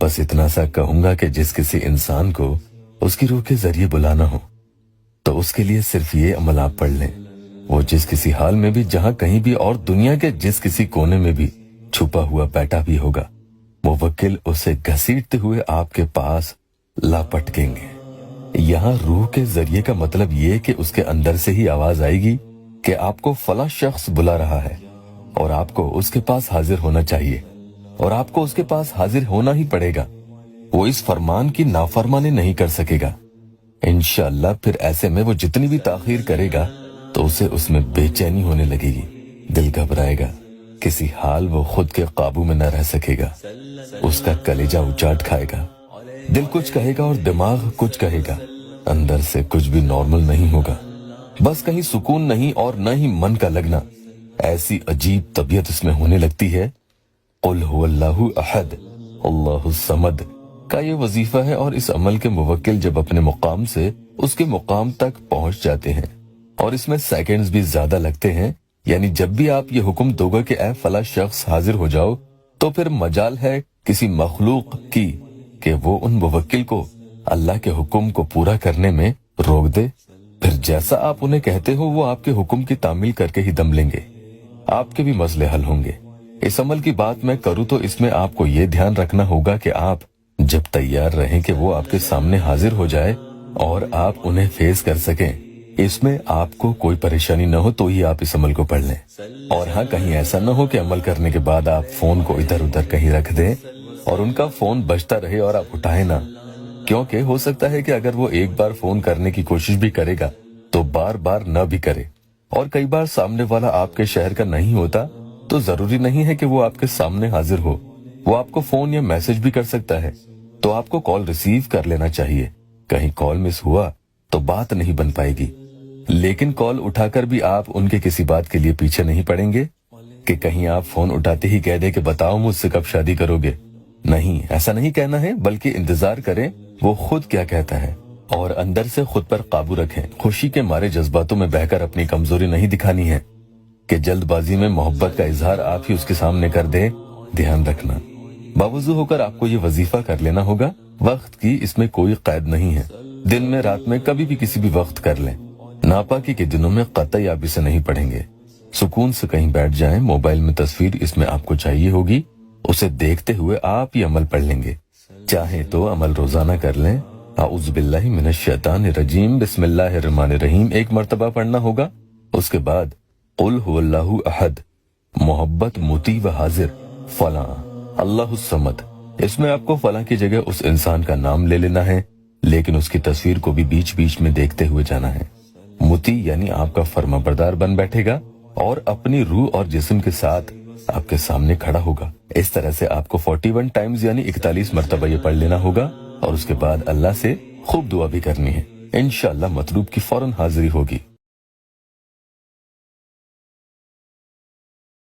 بس اتنا سا کہوں گا کہ جس کسی انسان کو اس کی روح کے ذریعے بلانا ہو تو اس کے لیے صرف یہ عمل آپ پڑھ لیں۔ وہ جس کسی حال میں بھی، جہاں کہیں بھی، اور دنیا کے جس کسی کونے میں بھی چھپا ہوا بیٹھا بھی ہوگا، موکل اسے گھسیٹتے ہوئے آپ کے پاس لا پٹکیں گے۔ یہاں روح کے ذریعے کا مطلب یہ کہ اس کے اندر سے ہی آواز آئے گی کہ آپ کو فلاں شخص بلا رہا ہے اور آپ کو اس کے پاس حاضر ہونا چاہیے، اور آپ کو اس کے پاس حاضر ہونا ہی پڑے گا۔ وہ اس فرمان کی نافرمانی نہیں کر سکے گا۔ انشاءاللہ پھر ایسے میں وہ جتنی بھی تاخیر کرے گا تو اسے اس میں بے چینی ہونے لگے گی، دل گھبرائے گا، کسی حال وہ خود کے قابو میں نہ رہ سکے گا، اس کا کلیجہ اچاٹ کھائے گا، دل کچھ کہے گا اور دماغ کچھ کہے گا، اندر سے کچھ بھی نارمل نہیں ہوگا، بس کہیں سکون نہیں اور نہ ہی من کا لگنا۔ ایسی عجیب طبیعت اس میں ہونے لگتی ہے۔ قل هو اللہ احد اللہ الصمد کا یہ وظیفہ ہے، اور اس عمل کے موکل جب اپنے مقام سے اس کے مقام تک پہنچ جاتے ہیں، اور اس میں سیکنڈز بھی زیادہ لگتے ہیں، یعنی جب بھی آپ یہ حکم دو گے کہ اے فلاں شخص حاضر ہو جاؤ، تو پھر مجال ہے کسی مخلوق کی کہ وہ ان موکل کو اللہ کے حکم کو پورا کرنے میں روک دے۔ پھر جیسا آپ انہیں کہتے ہو وہ آپ کے حکم کی تعمیل کر کے ہی دم لیں گے، آپ کے بھی مسئلے حل ہوں گے۔ اس عمل کی بات میں کروں تو اس میں آپ کو یہ دھیان رکھنا ہوگا کہ آپ جب تیار رہیں کہ وہ آپ کے سامنے حاضر ہو جائے اور آپ انہیں فیس کر سکیں، اس میں آپ کو کوئی پریشانی نہ ہو تو ہی آپ اس عمل کو پڑھ لیں۔ اور ہاں، کہیں ایسا نہ ہو کہ عمل کرنے کے بعد آپ فون کو ادھر ادھر کہیں رکھ دیں اور ان کا فون بجتا رہے اور آپ اٹھائیں نہ، کیونکہ ہو سکتا ہے کہ اگر وہ ایک بار فون کرنے کی کوشش بھی کرے گا تو بار بار نہ بھی کرے، اور کئی بار سامنے والا آپ کے شہر کا نہیں ہوتا تو ضروری نہیں ہے کہ وہ آپ کے سامنے حاضر ہو، وہ آپ کو فون یا میسج بھی کر سکتا ہے، تو آپ کو کال ریسیو کر لینا چاہیے۔ کہیں کال مس ہوا تو بات نہیں بن پائے گی، لیکن کال اٹھا کر بھی آپ ان کے کسی بات کے لیے پیچھے نہیں پڑیں گے کہ کہیں آپ فون اٹھاتے ہی کہہ دیں کہ بتاؤ مجھ سے کب شادی کرو گے۔ نہیں، ایسا نہیں کہنا ہے، بلکہ انتظار کریں وہ خود کیا کہتا ہے، اور اندر سے خود پر قابو رکھیں۔ خوشی کے مارے جذباتوں میں بہہ کر اپنی کمزوری نہیں دکھانی ہے کہ جلد بازی میں محبت کا اظہار آپ ہی اس کے سامنے کر دیں۔ دھیان رکھنا، باوضو ہو کر آپ کو یہ وظیفہ کر لینا ہوگا۔ وقت کی اس میں کوئی قید نہیں ہے، دن میں، رات میں، کبھی بھی کسی بھی وقت کر لیں۔ ناپاکی کے دنوں میں قطعی آپ اسے نہیں پڑھیں گے۔ سکون سے کہیں بیٹھ جائیں، موبائل میں تصویر اس میں آپ کو چاہیے ہوگی، اسے دیکھتے ہوئے آپ یہ عمل پڑھ لیں گے۔ چاہیں تو عمل روزانہ کر لیں۔ اعوذ باللہ من الشیطان الرجیم، بسم اللہ الرحمن الرحیم 1 مرتبہ پڑھنا ہوگا۔ اس کے بعد قل هو اللہ احد، محبت، مطیع و حاضر، فلاں، اللہ الصمد۔ اس میں آپ کو فلاں کی جگہ اس انسان کا نام لے لینا ہے، لیکن اس کی تصویر کو بھی بیچ بیچ میں دیکھتے ہوئے جانا ہے۔ مطیع یعنی آپ کا فرما بردار بن بیٹھے گا اور اپنی روح اور جسم کے ساتھ آپ کے سامنے کھڑا ہوگا۔ اس طرح سے آپ کو 41 ٹائمز یعنی 41 مرتبہ یہ پڑھ لینا ہوگا، اور اس کے بعد اللہ سے خوب دعا بھی کرنی ہے۔ انشاءاللہ مطلوب کی فوراً حاضری ہوگی۔